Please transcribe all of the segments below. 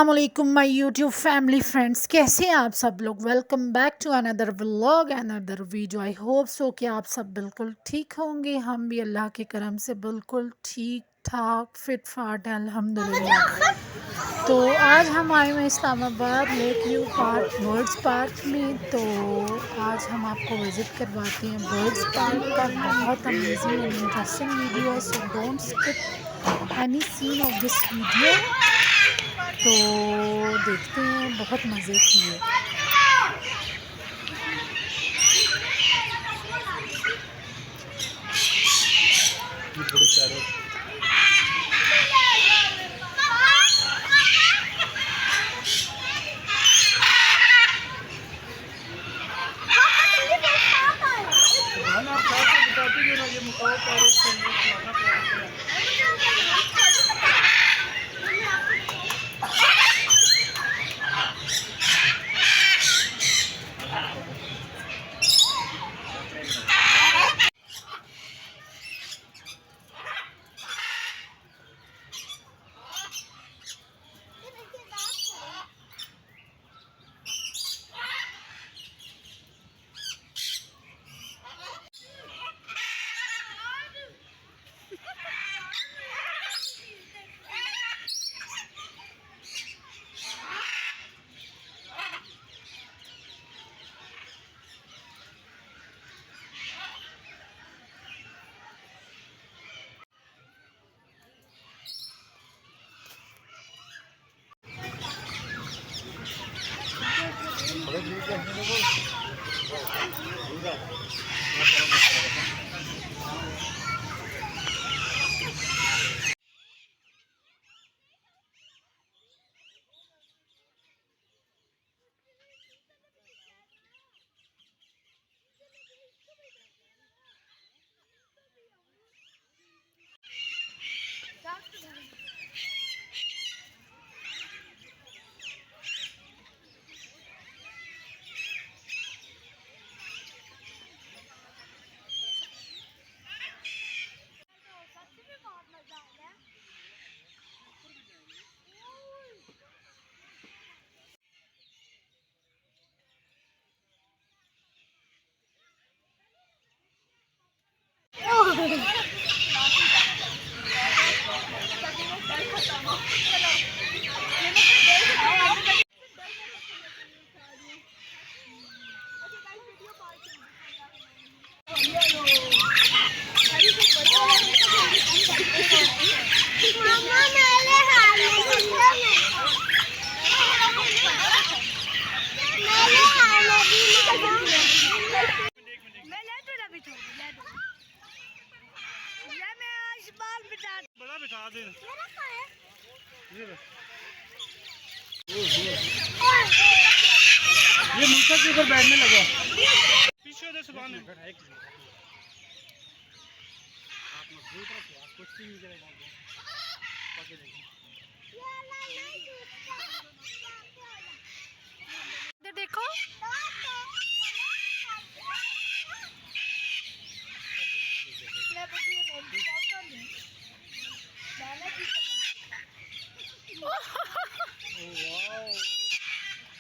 अस्सलाम my YouTube family friends, कैसे हैं आप सब लोग। Welcome back to another vlog, another video. I hope so कि आप सब बिल्कुल ठीक होंगे। हम भी अल्लाह के करम से बिल्कुल ठीक ठाक फिट फाट हैं अल्हम्दुलिल्लाह। तो आज हम आए हुए Islamabad lake view park birds park में। तो आज हम आपको विज़िट करवाते हैं बर्ड्स पार्क का। बहुत अमेजिंग एंड इंटरेस्टिंग वीडियो है, so don't skip any scene of this video. तो देखते हैं, बहुत मज़े की है। बड़ा बिठा दे। ये मूसा के ऊपर बैठने लगा। पीछे दे सवान है। इधर देखो,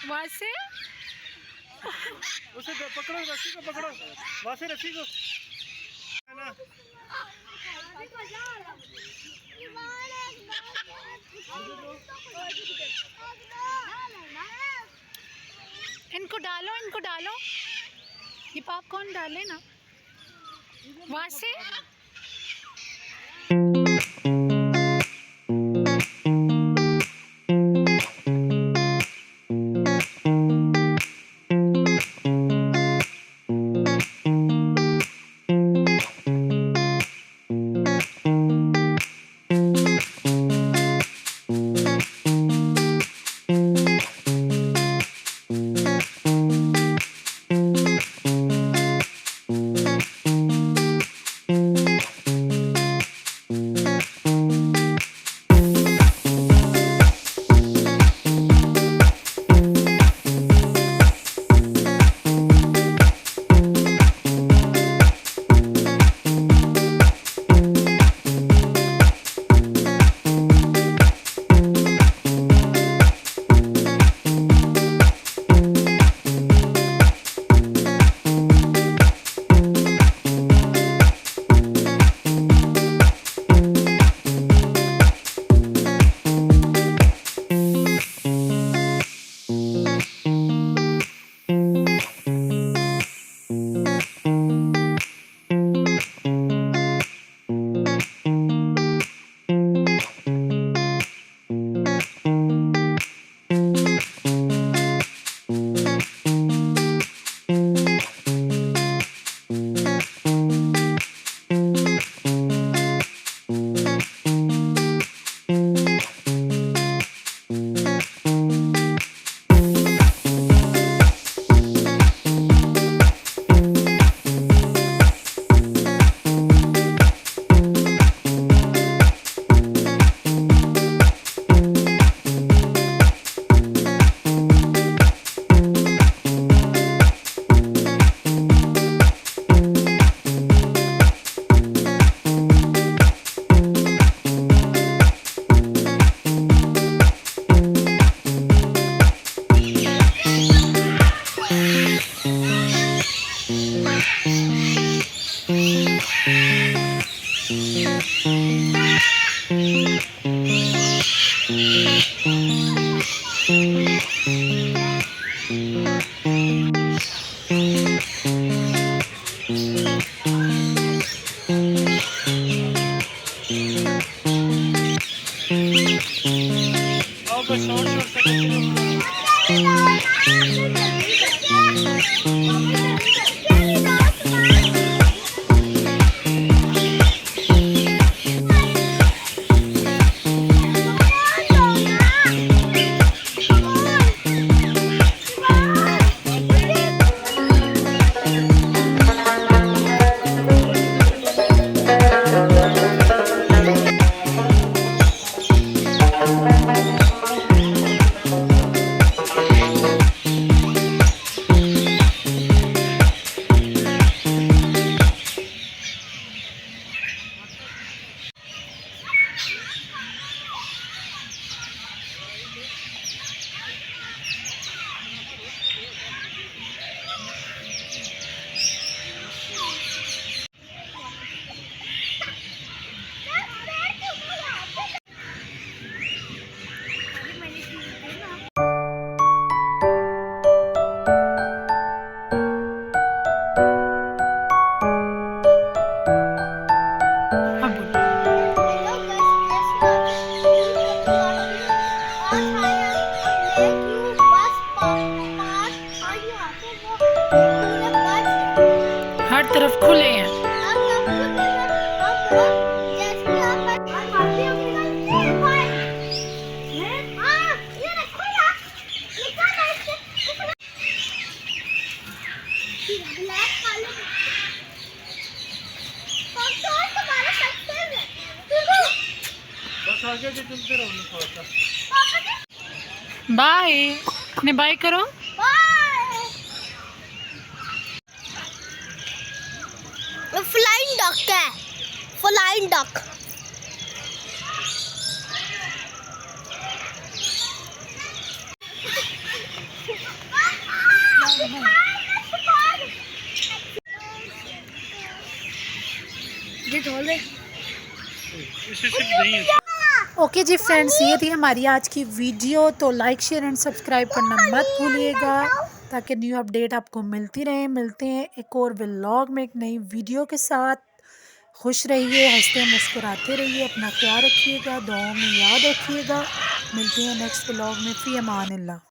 वहाँ से उसे पकड़ो, रस्सी को पकड़ो, वहाँ से रस्सी को ना। इनको डालो, इनको डालो, ये पॉपकॉर्न डाले ना वहाँ से। तरफ खुले हैं। बस आगे के चलते रहो थोड़ा सा। बाय, ने बाय करो। फ्लाइंग डक है, फ्लाइंग डक। ओके जी फ्रेंड्स, ये थी हमारी आज की वीडियो। तो लाइक शेयर एंड सब्सक्राइब करना मत भूलिएगा ताकि न्यू अपडेट आपको मिलती रहे। मिलते हैं एक और व्लॉग में एक नई वीडियो के साथ। खुश रहिए, हंसते मुस्कुराते रहिए, अपना ख्याल रखिएगा, दुआओं में याद रखिएगा। मिलते हैं नेक्स्ट व्लॉग में। फ़ी अमान अल्लाह।